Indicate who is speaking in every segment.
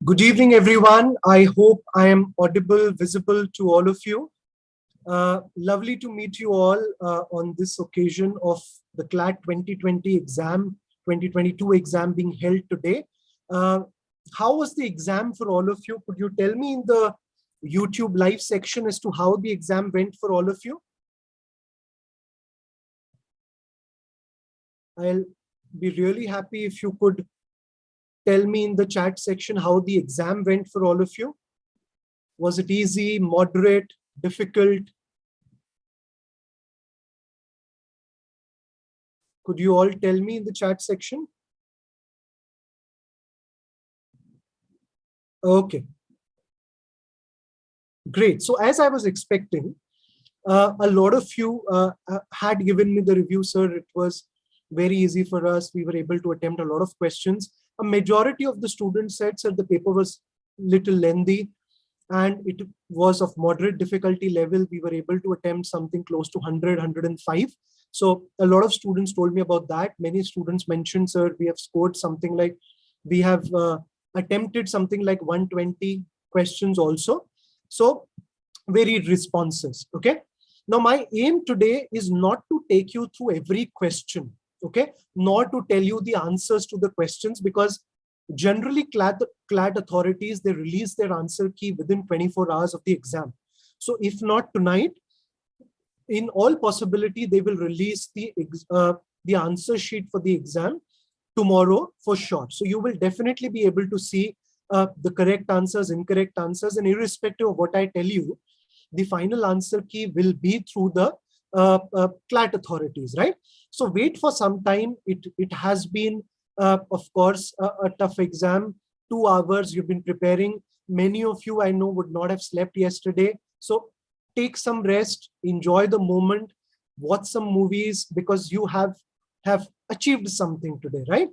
Speaker 1: Good evening, everyone. I hope I am audible, visible to all of you. Lovely to meet you all on this occasion of the CLAT 2020 exam, 2022 exam being held today. How was the exam for all of you? Could you tell me in the YouTube live section as to how the exam went for all of you? I'll be really happy if you could tell me in the chat section how the exam went for all of you. Was it easy, moderate, difficult? Could you all tell me in the chat section? Okay. Great. So as I was expecting, a lot of you had given me the review, sir. It was very easy for us. We were able to attempt a lot of questions. A majority of the students said, sir, the paper was little lengthy and it was of moderate difficulty level. We were able to attempt something close to 100, 105. So a lot of students told me about that. Many students mentioned, sir, we have scored something like, we have attempted something like 120 questions also. So varied responses, okay? Now my aim today is not to take you through every question, okay? Nor to tell you the answers to the questions, because generally CLAT authorities, they release their answer key within 24 hours of the exam. So if not tonight, in all possibility, they will release the answer sheet for the exam tomorrow for sure. So you will definitely be able to see the correct answers, incorrect answers, and irrespective of what I tell you, the final answer key will be through the CLAT authorities, right? So wait for some time. It has been, of course, a tough exam. 2 hours you've been preparing. Many of you I know would not have slept yesterday. So take some rest, enjoy the moment, watch some movies, because you have achieved something today, right?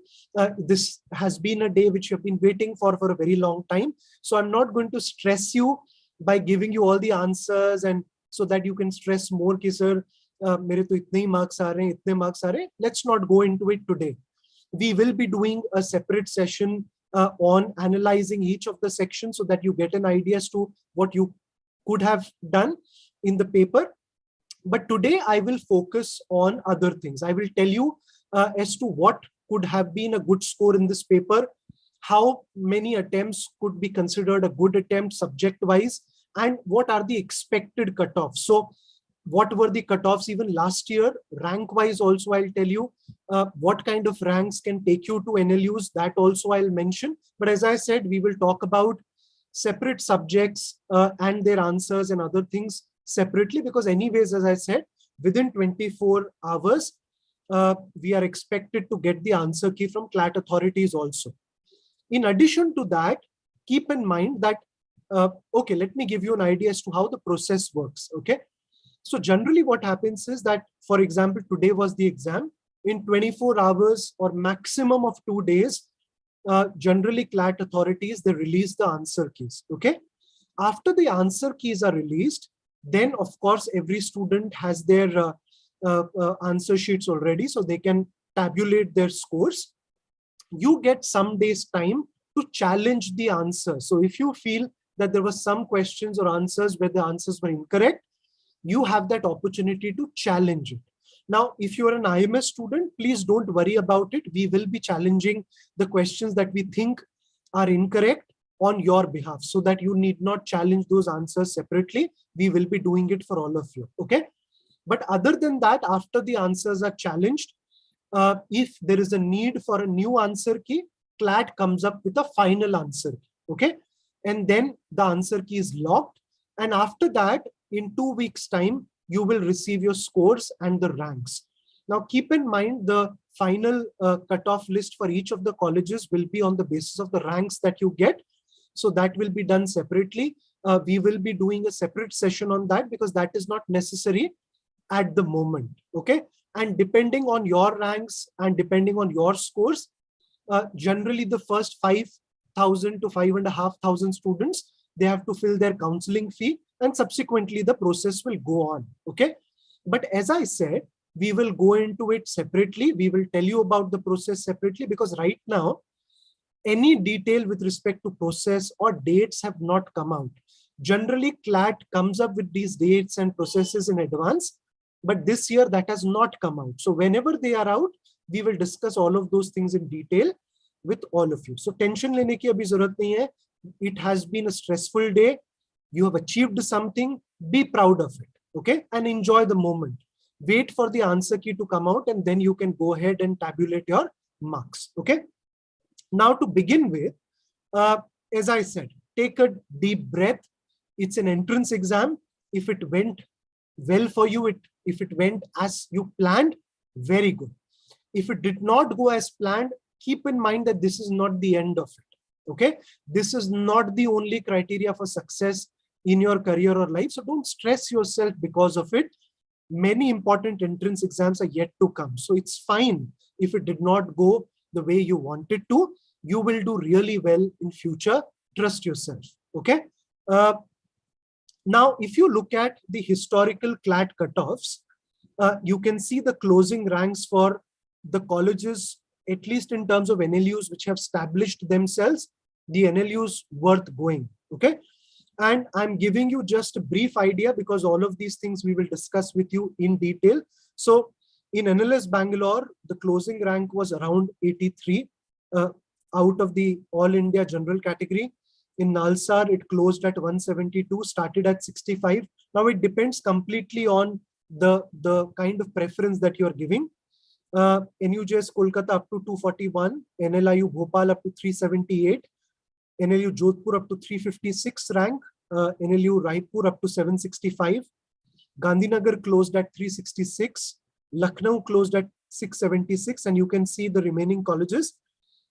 Speaker 1: This has been a day which you've been waiting for a very long time. So I'm not going to stress you by giving you all the answers, and so that you can stress more ki sir mere to itne hi marks aa rahe hain, itne marks aa rahe hain. Let's not go into it today. We will be doing a separate session on analyzing each of the sections so that you get an idea as to what you could have done in the paper. But today I will focus on other things. I will tell you as to what could have been a good score in this paper, how many attempts could be considered a good attempt subject-wise, and what are the expected cutoffs. So what were the cutoffs even last year? Rank-wise also I'll tell you. What kind of ranks can take you to NLUs, that also I'll mention. But as I said, we will talk about separate subjects and their answers and other things separately, because anyways, as I said, within 24 hours, we are expected to get the answer key from CLAT authorities also. In addition to that, keep in mind that, okay, let me give you an idea as to how the process works, okay? So generally what happens is that, for example, today was the exam. In 24 hours or maximum of 2 days, generally CLAT authorities, they release the answer keys, okay? After the answer keys are released, then of course every student has their answer sheets already, so they can tabulate their scores. You get some days time to challenge the answer. So if you feel that there were some questions or answers where the answers were incorrect, you have that opportunity to challenge it. Now, if you are an IMS student, please don't worry about it. We will be challenging the questions that we think are incorrect on your behalf, so that you need not challenge those answers separately. We will be doing it for all of you, okay? But other than that, after the answers are challenged, if there is a need for a new answer key, CLAT comes up with a final answer, okay? And then the answer key is locked. And after that, in 2 weeks' time, you will receive your scores and the ranks. Now, keep in mind the final cutoff list for each of the colleges will be on the basis of the ranks that you get. So that will be done separately. We will be doing a separate session on that, because that is not necessary at the moment, okay? And depending on your ranks and depending on your scores, generally the first 5,000 to 5,500 students, they have to fill their counseling fee, and subsequently the process will go on, okay? But as I said, we will go into it separately. We will tell you about the process separately, because right now any detail with respect to process or dates have not come out. Generally, CLAT comes up with these dates and processes in advance, but this year that has not come out. So whenever they are out, we will discuss all of those things in detail with all of you. So tension lene ki abhi zarurat nahi hai. It has been a stressful day. You have achieved something. Be proud of it, okay? And enjoy the moment. Wait for the answer key to come out, and then you can go ahead and tabulate your marks, okay? Now to begin with, as I said, take a deep breath. It's an entrance exam. If it went well for you, if it went as you planned, very good. If it did not go as planned, keep in mind that this is not the end of it, okay? This is not the only criteria for success in your career or life. So don't stress yourself because of it. Many important entrance exams are yet to come. So it's fine if it did not go the way you wanted to. You will do really well in future. Trust yourself, okay? Now, if you look at the historical CLAT cutoffs, you can see the closing ranks for the colleges, at least in terms of NLUs which have established themselves, the NLUs worth going, okay? And I'm giving you just a brief idea because all of these things we will discuss with you in detail. So in NLS Bangalore, the closing rank was around 83 out of the All India General category. In Nalsar, it closed at 172, started at 65. Now it depends completely on the kind of preference that you're giving. NUJS Kolkata up to 241, NLIU Bhopal up to 378, NLU Jodhpur up to 356 rank, NLU Raipur up to 765, Gandhinagar closed at 366, Lucknow closed at 676, and you can see the remaining colleges.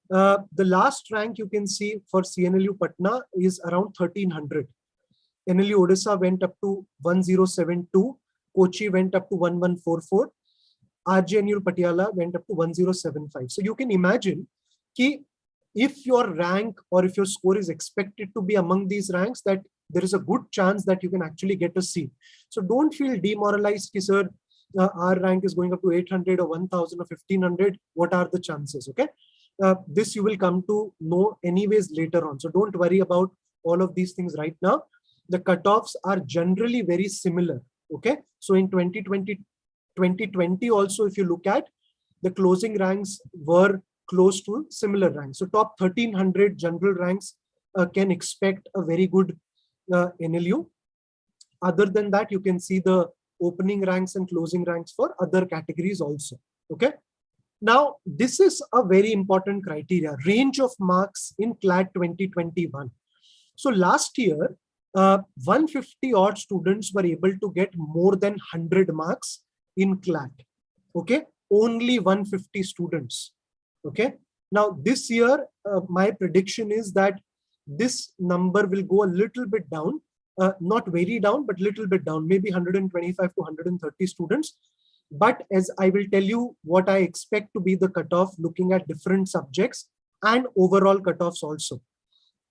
Speaker 1: The last rank you can see for CNLU Patna is around 1300. NLU Odisha went up to 1072, Kochi went up to 1144, RJNU Patiala went up to 1075. So you can imagine ki if your rank or if your score is expected to be among these ranks, that there is a good chance that you can actually get a seat. So don't feel demoralized ki sir, our rank is going up to 800 or 1000 or 1500. What are the chances? Okay. This you will come to know anyways later on. So don't worry about all of these things right now. The cutoffs are generally very similar. Okay. So in 2020 also, if you look at, the closing ranks were close to similar ranks. So top 1300 general ranks can expect a very good NLU. Other than that, you can see the opening ranks and closing ranks for other categories also. Okay. Now, this is a very important criteria, range of marks in CLAT 2021. So last year, 150 odd students were able to get more than 100 marks in CLAT. Okay, only 150 students. Okay, now this year, my prediction is that this number will go a little bit down, not very down, but little bit down, maybe 125 to 130 students. But as I will tell you what I expect to be the cutoff looking at different subjects and overall cutoffs also.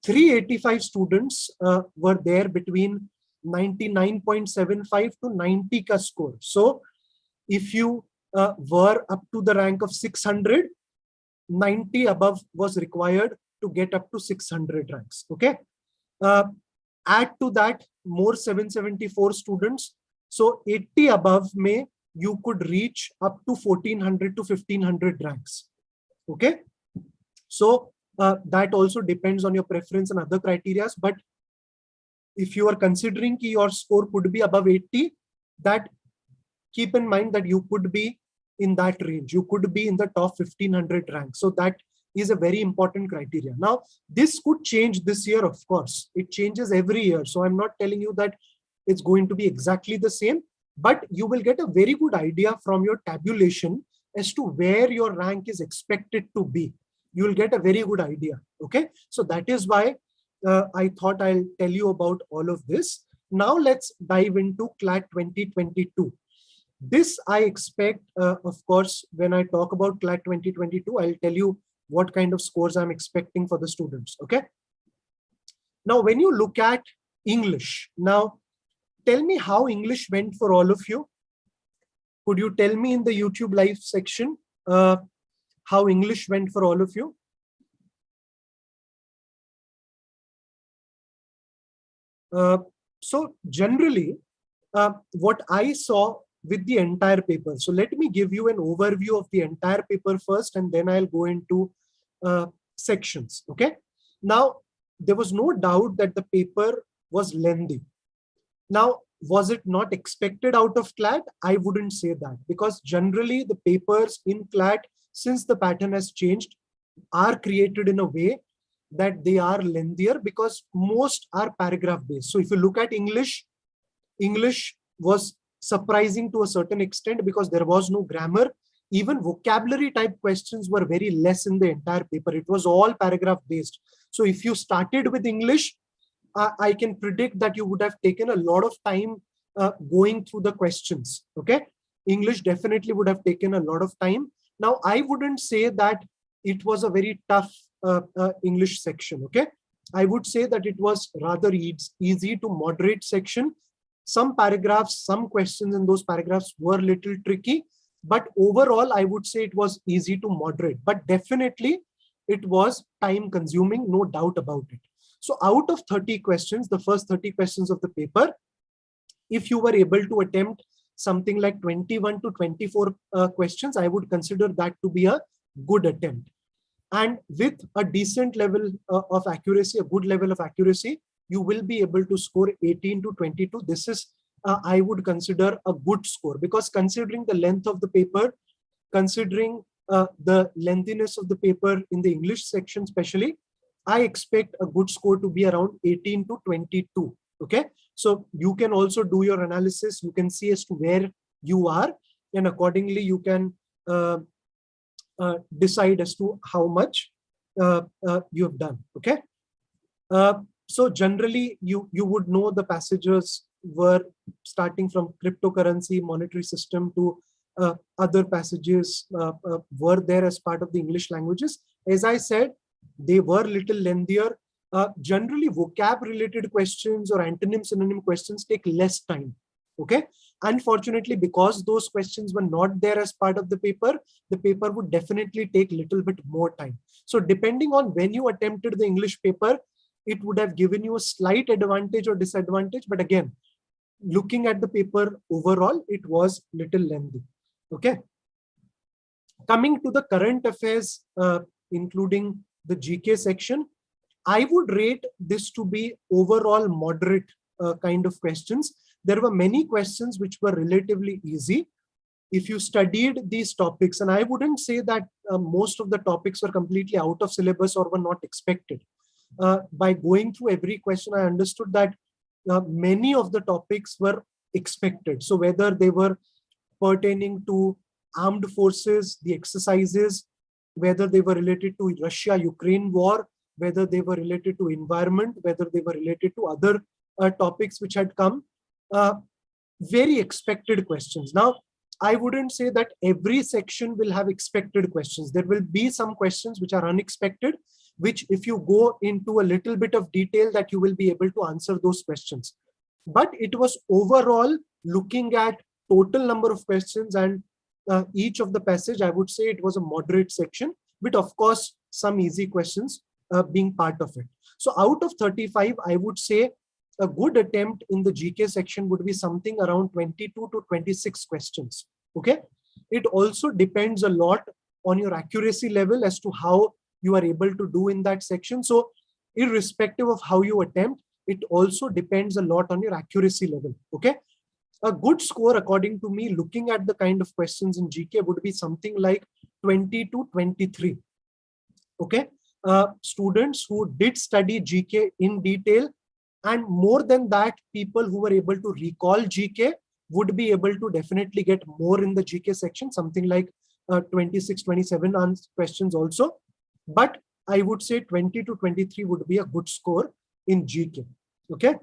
Speaker 1: 385 students were there between 99.75 to 90 ka score. So if you were up to the rank of 600, 90 above was required to get up to 600 ranks. Okay. Add to that more 774 students. So 80 above may you could reach up to 1400 to 1500 ranks. Okay. So that also depends on your preference and other criteria. But if you are considering ki your score could be above 80, that keep in mind that you could be in that range. You could be in the top 1500 ranks. So that is a very important criteria. Now, this could change this year, of course. It changes every year. So I'm not telling you that it's going to be exactly the same, but you will get a very good idea from your tabulation as to where your rank is expected to be. You will get a very good idea. Okay. So that is why I thought I'll tell you about all of this. Now let's dive into CLAT 2022. This I expect, of course, when I talk about CLAT 2022, I'll tell you what kind of scores I'm expecting for the students. Okay. Now, when you look at English, now tell me how English went for all of you. Could you tell me in the YouTube live section how English went for all of you? So generally, what I saw with the entire paper. So let me give you an overview of the entire paper first, and then I'll go into sections. Okay. Now, there was no doubt that the paper was lengthy. Now, was it not expected out of CLAT? I wouldn't say that, because generally the papers in CLAT, since the pattern has changed, are created in a way that they are lengthier because most are paragraph based. So if you look at English, English was surprising to a certain extent because there was no grammar. Even vocabulary type questions were very less in the entire paper. It was all paragraph based. So if you started with English, I can predict that you would have taken a lot of time going through the questions. Okay. English definitely would have taken a lot of time. Now, I wouldn't say that it was a very tough English section. Okay. I would say that it was rather easy to moderate section. Some paragraphs, some questions in those paragraphs were a little tricky, but overall, I would say it was easy to moderate, but definitely it was time consuming, no doubt about it. So out of 30 questions, the first 30 questions of the paper, if you were able to attempt something like 21 to 24 questions, I would consider that to be a good attempt. And with a decent level of accuracy, a good level of accuracy, you will be able to score 18 to 22. This is, I would consider a good score, because considering the length of the paper, considering the lengthiness of the paper in the English section especially, I expect a good score to be around 18 to 22. Okay. So you can also do your analysis. You can see as to where you are, and accordingly you can decide as to how much you have done. Okay. So generally, you would know the passages were starting from cryptocurrency, monetary system, to other passages were there as part of the English languages. As I said, they were little lengthier. Generally, vocab related questions or antonym synonym questions take less time. Okay. Unfortunately, because those questions were not there as part of the paper would definitely take little bit more time. So depending on when you attempted the English paper, it would have given you a slight advantage or disadvantage. But again, looking at the paper overall, it was little lengthy. Okay. Coming to the current affairs, including the GK section, I would rate this to be overall moderate kind of questions. There were many questions which were relatively easy. If you studied these topics, and I wouldn't say that most of the topics were completely out of syllabus or were not expected. By going through every question, I understood that many of the topics were expected. So whether they were pertaining to armed forces, the exercises, whether they were related to Russia-Ukraine war, whether they were related to environment, whether they were related to other topics which had come, very expected questions. Now, I wouldn't say that every section will have expected questions. There will be some questions which are unexpected, which if you go into a little bit of detail, that you will be able to answer those questions. But it was overall, looking at total number of questions and each of the passage, I would say it was a moderate section, with of course some easy questions being part of it. So out of 35, I would say a good attempt in the GK section would be something around 22 to 26 questions. Okay. It also depends a lot on your accuracy level as to how you are able to do in that section. So irrespective of how you attempt, it also depends a lot on your accuracy level. Okay. A good score, according to me, looking at the kind of questions in GK, would be something like 20 to 23. Okay. Students who did study GK in detail, and more than that, people who were able to recall GK would be able to definitely get more in the GK section, something like 26, 27 questions also. But I would say 20 to 23 would be a good score in GK. Okay.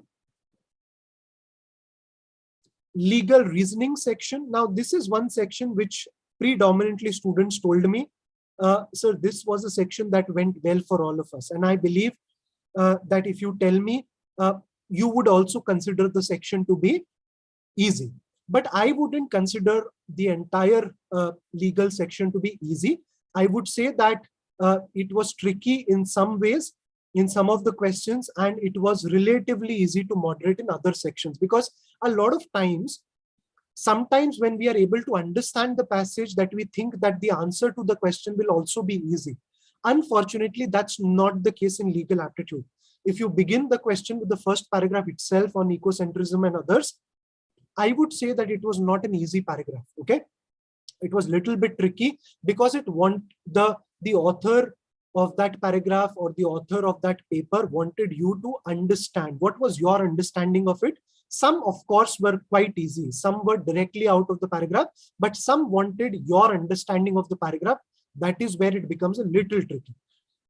Speaker 1: Legal reasoning section. Now, this is one section which predominantly students told me, sir, this was a section that went well for all of us. And I believe that if you tell me, you would also consider the section to be easy. But I wouldn't consider the entire legal section to be easy. I would say that it was tricky in some ways. in some of the questions, and it was relatively easy to moderate in other sections, because a lot of times, sometimes when we are able to understand the passage, that we think that the answer to the question will also be easy. Unfortunately, that's not the case in legal aptitude. If you begin the question with the first paragraph itself on ecocentrism and others, I would say that it was not an easy paragraph. Okay, it was little bit tricky, because it want the author of that paragraph or the author of that paper wanted you to understand what was your understanding of it. Some, of course, were quite easy. Some were directly out of the paragraph, but some wanted your understanding of the paragraph. That is where it becomes a little tricky.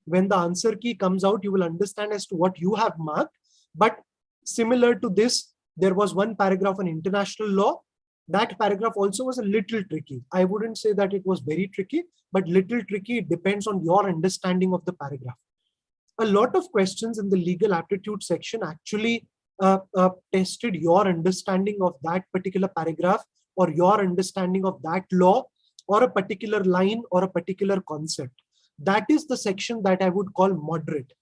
Speaker 1: When the answer key comes out, you will understand as to what you have marked. But similar to this, there was one paragraph on international law. That paragraph also was a little tricky. I wouldn't say that it was very tricky, but little tricky. It depends on your understanding of the paragraph. A lot of questions in the legal aptitude section actually tested your understanding of that particular paragraph, or your understanding of that law, or a particular line, or a particular concept. That is the section that I would call moderate.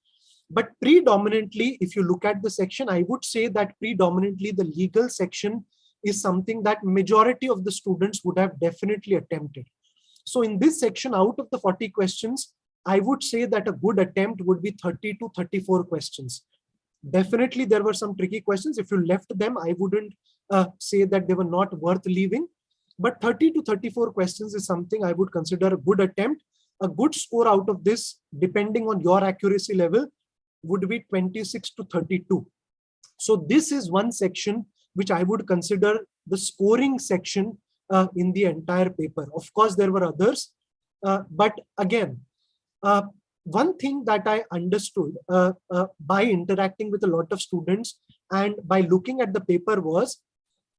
Speaker 1: But predominantly, if you look at the section, I would say that predominantly the legal section is something that majority of the students would have definitely attempted. So in this section, out of the 40 questions, I would say that a good attempt would be 30 to 34 questions. Definitely, there were some tricky questions. If you left them, I wouldn't say that they were not worth leaving. But 30 to 34 questions is something I would consider a good attempt. A good score out of this, depending on your accuracy level, would be 26 to 32. So this is one section which I would consider the scoring section in the entire paper. Of course, there were others. But again, one thing that I understood by interacting with a lot of students and by looking at the paper was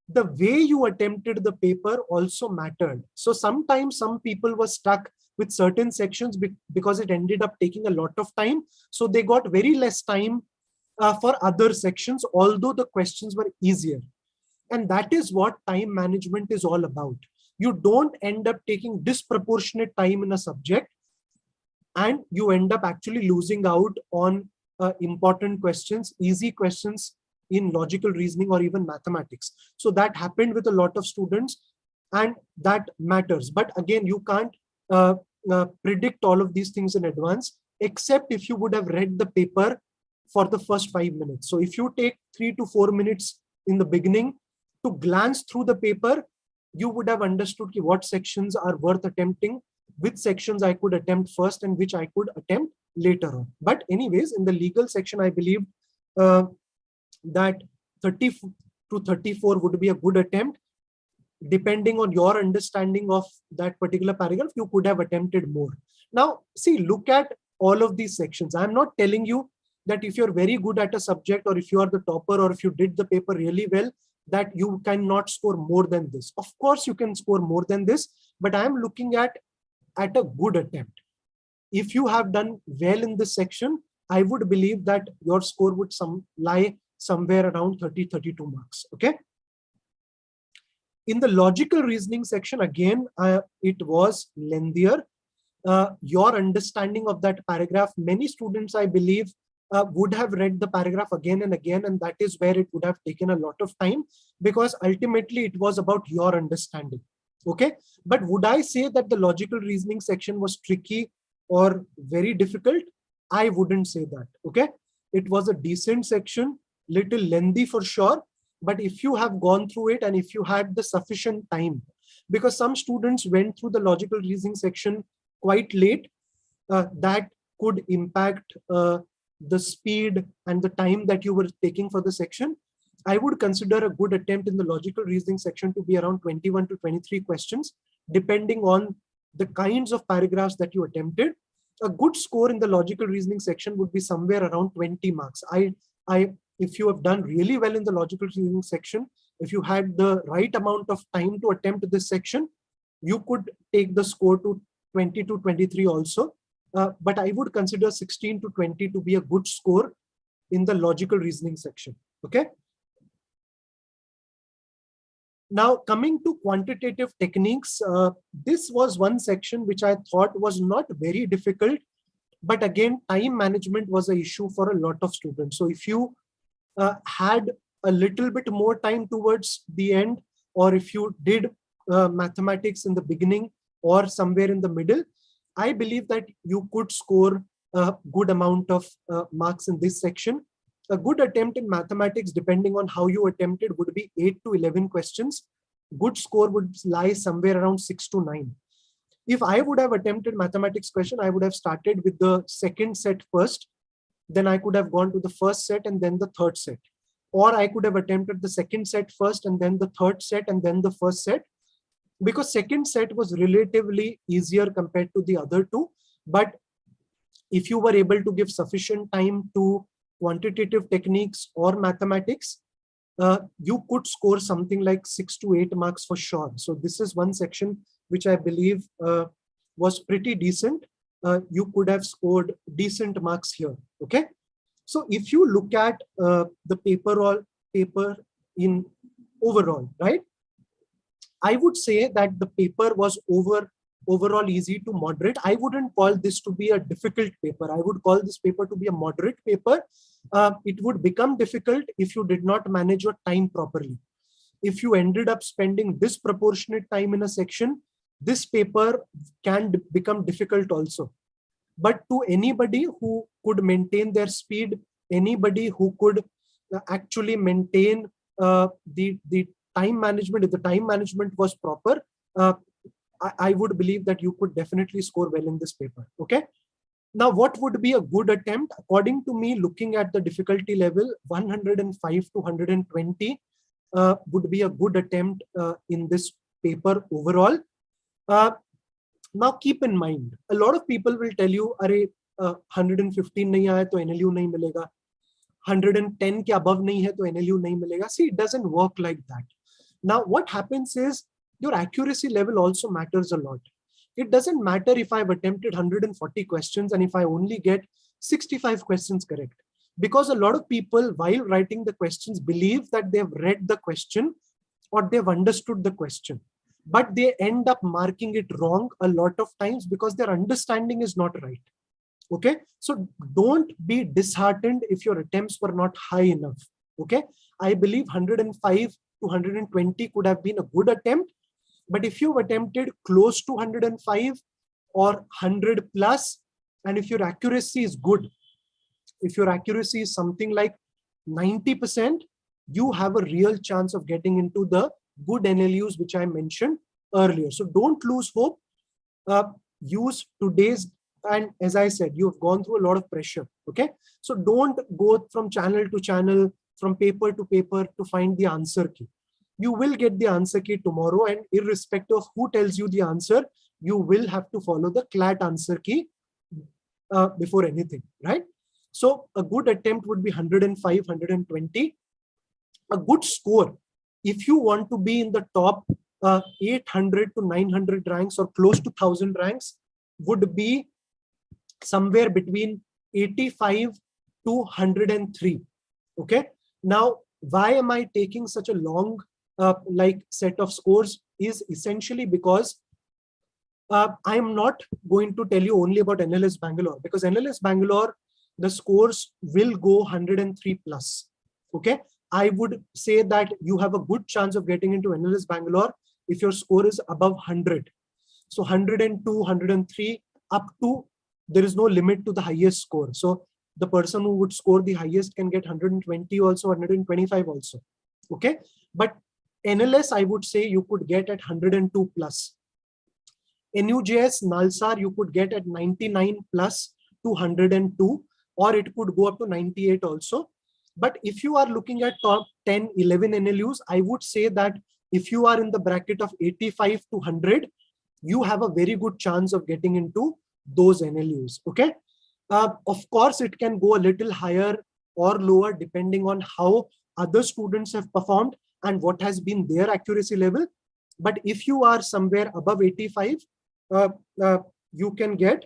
Speaker 1: the way you attempted the paper also mattered. So sometimes some people were stuck with certain sections because it ended up taking a lot of time. So they got very less time for other sections, although the questions were easier. And that is what time management is all about. You don't end up taking disproportionate time in a subject, and you end up actually losing out on important questions, easy questions in logical reasoning or even mathematics. So that happened with a lot of students, and that matters. But again, you can't predict all of these things in advance, except if you would have read the paper for the first 5 minutes. So if you take 3 to 4 minutes in the beginning to glance through the paper, you would have understood what sections are worth attempting, which sections I could attempt first and which I could attempt later on. But anyways, in the legal section, I believe that 30 to 34 would be a good attempt. Depending on your understanding of that particular paragraph, you could have attempted more. Now, see, look at all of these sections. I'm not telling you that if you're very good at a subject, or if you are the topper, or if you did the paper really well, that you cannot score more than this. Of course, you can score more than this, but I'm looking at a good attempt. If you have done well in this section, I would believe that your score would lie somewhere around 30-32 marks. Okay. In the logical reasoning section, again, it was lengthier. Your understanding of that paragraph, many students, I believe, would have read the paragraph again and again, and that is where it would have taken a lot of time, because ultimately it was about your understanding. Okay, but would I say that the logical reasoning section was tricky or very difficult? I wouldn't say that. Okay, it was a decent section, little lengthy for sure, but if you have gone through it and if you had the sufficient time, because some students went through the logical reasoning section quite late, that could impact the speed and the time that you were taking for the section. I would consider a good attempt in the logical reasoning section to be around 21 to 23 questions, depending on the kinds of paragraphs that you attempted. A good score in the logical reasoning section would be somewhere around 20 marks. If you have done really well in the logical reasoning section, if you had the right amount of time to attempt this section, you could take the score to 20 to 23 also. But I would consider 16 to 20 to be a good score in the logical reasoning section. Okay. Now, coming to quantitative techniques, this was one section which I thought was not very difficult, But again, time management was an issue for a lot of students. So if you had a little bit more time towards the end, or if you did mathematics in the beginning or somewhere in the middle, I believe that you could score a good amount of marks in this section. A good attempt in mathematics, depending on how you attempted, would be 8 to 11 questions. Good score would lie somewhere around 6 to 9. If I would have attempted mathematics question, I would have started with the second set first. Then I could have gone to the first set and then the third set. Or I could have attempted the second set first and then the third set and then the first set. Because second set was relatively easier compared to the other two. But if you were able to give sufficient time to quantitative techniques or mathematics, you could score something like 6 to 8 marks for sure. So this is one section which I believe was pretty decent. You could have scored decent marks here. Okay. So if you look at the paper in overall, right, I would say that the paper was overall easy to moderate. I wouldn't call this to be a difficult paper. I would call this paper to be a moderate paper. It would become difficult if you did not manage your time properly. If you ended up spending disproportionate time in a section, this paper can become difficult also. But to anybody who could maintain their speed, anybody who could actually maintain the time management, if the time management was proper, I would believe that you could definitely score well in this paper. Okay. Now, what would be a good attempt? According to me, looking at the difficulty level, 105 to 120 would be a good attempt in this paper overall. Now, keep in mind, a lot of people will tell you, "Arey, 115 nahi aaya to NLU nahi milega. 110 ke above nahi hai to NLU nahi milega." See, it doesn't work like that. Now, what happens is your accuracy level also matters a lot. It doesn't matter if I've attempted 140 questions and if I only get 65 questions correct. Because a lot of people, while writing the questions, believe that they've read the question or they've understood the question. But they end up marking it wrong a lot of times because their understanding is not right. Okay, so don't be disheartened if your attempts were not high enough. Okay, I believe 105 to 120 could have been a good attempt, but if you've attempted close to 105 or 100 plus, and if your accuracy is good, if your accuracy is something like 90%, you have a real chance of getting into the good NLUs which I mentioned earlier. So don't lose hope. Use today's, and as I said, you have gone through a lot of pressure. Okay, so don't go from channel to channel, from paper to paper to find the answer key. You will get the answer key tomorrow, and irrespective of who tells you the answer, you will have to follow the CLAT answer key before anything, right? So a good attempt would be 105, 120. A good score, if you want to be in the top 800 to 900 ranks or close to 1000 ranks, would be somewhere between 85 to 103. Okay. Now, why am I taking such a long set of scores is essentially because I'm not going to tell you only about NLS Bangalore, because NLS Bangalore, the scores will go 103 plus. Okay. I would say that you have a good chance of getting into NLS Bangalore if your score is above 100. So 102, 103 up to, there is no limit to the highest score. So the person who would score the highest can get 120 also, 125 also. Okay. But NLS, I would say you could get at 102 plus. NUJS, Nalsar, you could get at 99 plus to 102, or it could go up to 98 also. But if you are looking at top 10, 11 NLUs, I would say that if you are in the bracket of 85 to 100, you have a very good chance of getting into those NLUs. Okay. Of course, it can go a little higher or lower depending on how other students have performed and what has been their accuracy level. But if you are somewhere above 85, you can get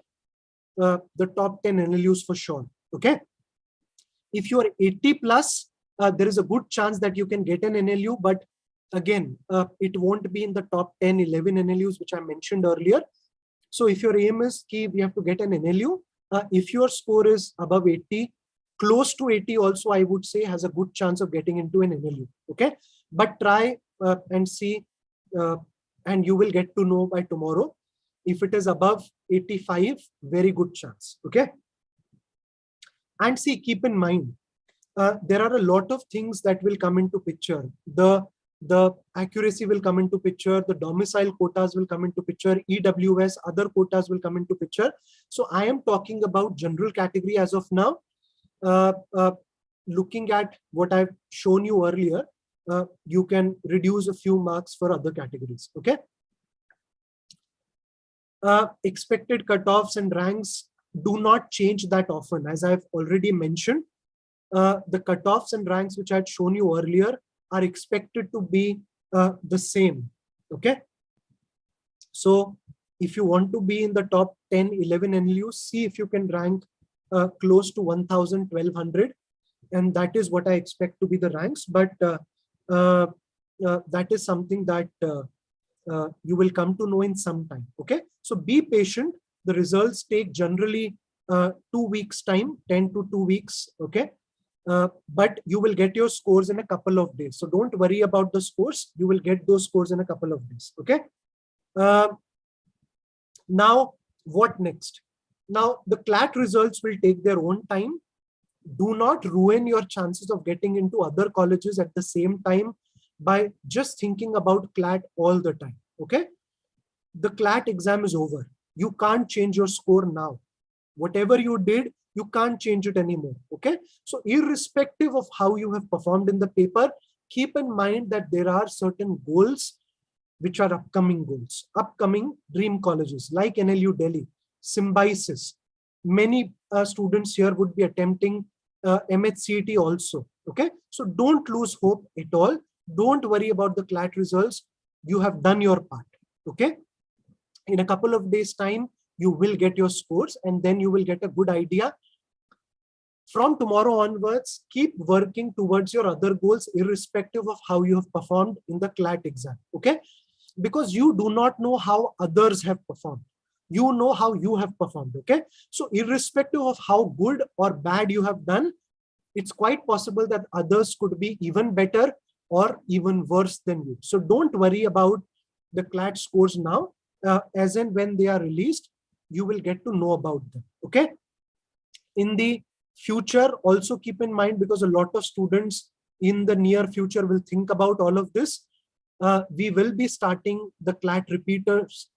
Speaker 1: the top 10 NLUs for sure. Okay. If you are 80 plus, there is a good chance that you can get an NLU, but again, it won't be in the top 10, 11 NLUs, which I mentioned earlier. So if your aim is key, we have to get an NLU, If your score is above 80, close to 80 also, I would say, has a good chance of getting into an NLU. Okay, but try and see, and you will get to know by tomorrow. If it is above 85, very good chance. Okay, and see, keep in mind, there are a lot of things that will come into picture. The accuracy will come into picture, the domicile quotas will come into picture, EWS, other quotas will come into picture. So I am talking about general category as of now. Looking at what I've shown you earlier, you can reduce a few marks for other categories. Okay. Expected cutoffs and ranks do not change that often. As I've already mentioned, the cutoffs and ranks which I had shown you earlier are expected to be the same. Okay. So if you want to be in the top 10, 11 NLUs, see if you can rank close to 1000, 1200. And that is what I expect to be the ranks. But that is something that you will come to know in some time. Okay. So be patient. The results take generally 2 weeks time, 10 to 2 weeks. Okay. But you will get your scores in a couple of days. So don't worry about the scores. You will get those scores in a couple of days. Okay. Now, what next? Now, the CLAT results will take their own time. Do not ruin your chances of getting into other colleges at the same time by just thinking about CLAT all the time. Okay. The CLAT exam is over. You can't change your score now. Whatever you did, you can't change it anymore. Okay. So irrespective of how you have performed in the paper, keep in mind that there are certain goals which are upcoming goals, upcoming dream colleges like NLU Delhi, Symbiosis. Many students here would be attempting MHCET also. Okay. So don't lose hope at all. Don't worry about the CLAT results. You have done your part. Okay. In a couple of days' time, you will get your scores and then you will get a good idea. From tomorrow onwards, keep working towards your other goals, irrespective of how you have performed in the CLAT exam. Okay. Because you do not know how others have performed. You know how you have performed. Okay. So irrespective of how good or bad you have done, it's quite possible that others could be even better or even worse than you. So don't worry about the CLAT scores now. As and when they are released, you will get to know about them. Okay. In the future, also keep in mind, because a lot of students in the near future will think about all of this. We will be starting the CLAT repeaters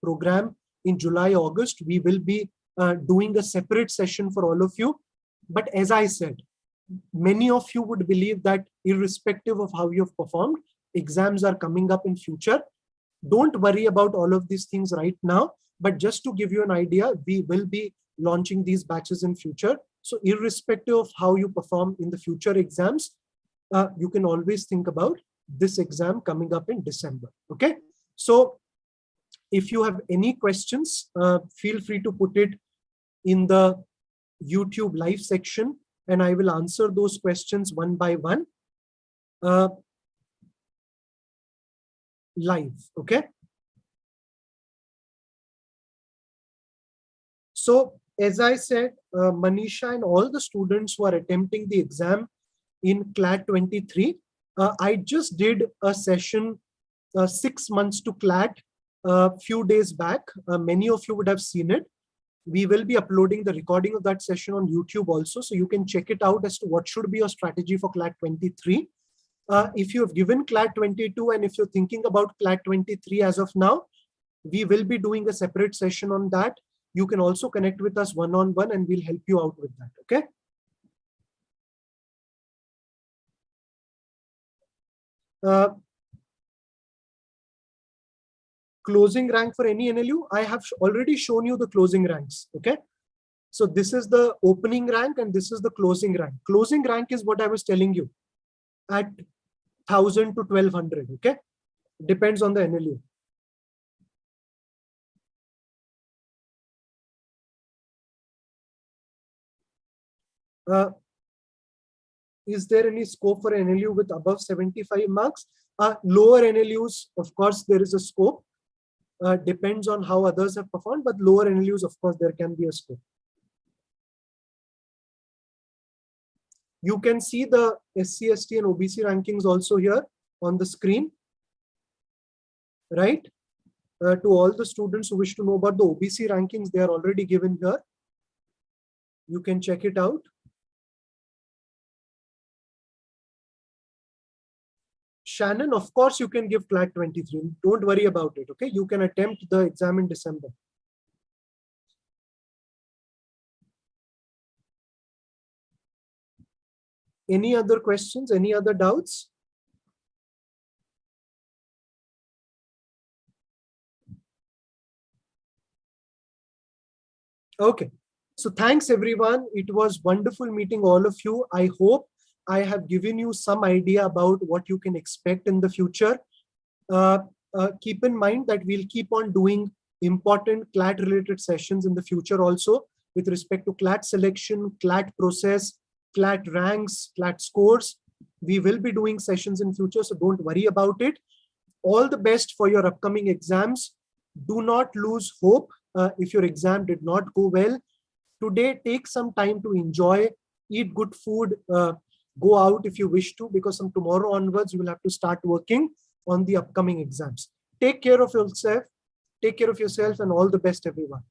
Speaker 1: program in July, August. We will be doing a separate session for all of you. But as I said, many of you would believe that irrespective of how you have performed, exams are coming up in future. Don't worry about all of these things right now, but just to give you an idea, we will be launching these batches in future. So irrespective of how you perform in the future exams, you can always think about this exam coming up in December. Okay. So if you have any questions, feel free to put it in the YouTube live section and I will answer those questions one by one. Live. Okay. So as I said, Manisha and all the students who are attempting the exam in CLAT 23, I just did a session 6 months to CLAT a few days back. Many of you would have seen it. We will be uploading the recording of that session on YouTube also, so you can check it out as to what should be your strategy for CLAT 23. If you have given CLAT 22 and if you're thinking about CLAT 23 as of now, we will be doing a separate session on that. You can also connect with us one-on-one and we'll help you out with that. Okay. Closing rank for any NLU, I have already shown you the closing ranks. Okay. So this is the opening rank and this is the closing rank. Closing rank is what I was telling you at 1000 to 1200. Okay. Depends on the NLU. Is there any scope for NLU with above 75 marks? Lower NLUs, of course, there is a scope. Depends on how others have performed, but lower NLUs, of course, there can be a scope. You can see the SC, ST and OBC rankings also here on the screen, right? To all the students who wish to know about the OBC rankings, they are already given here. You can check it out. Shannon, of course, you can give CLAT 23. Don't worry about it, okay? You can attempt the exam in December. Any other questions? Any other doubts? Okay. So thanks, everyone. It was wonderful meeting all of you. I hope I have given you some idea about what you can expect in the future. Keep in mind that we'll keep on doing important CLAT related sessions in the future also with respect to CLAT selection, CLAT process, CLAT ranks, CLAT scores. We will be doing sessions in future, so don't worry about it. All the best for your upcoming exams. Do not lose hope if your exam did not go well. Today, take some time to enjoy, eat good food, go out if you wish to, because from tomorrow onwards, you will have to start working on the upcoming exams. Take care of yourself, and all the best, everyone.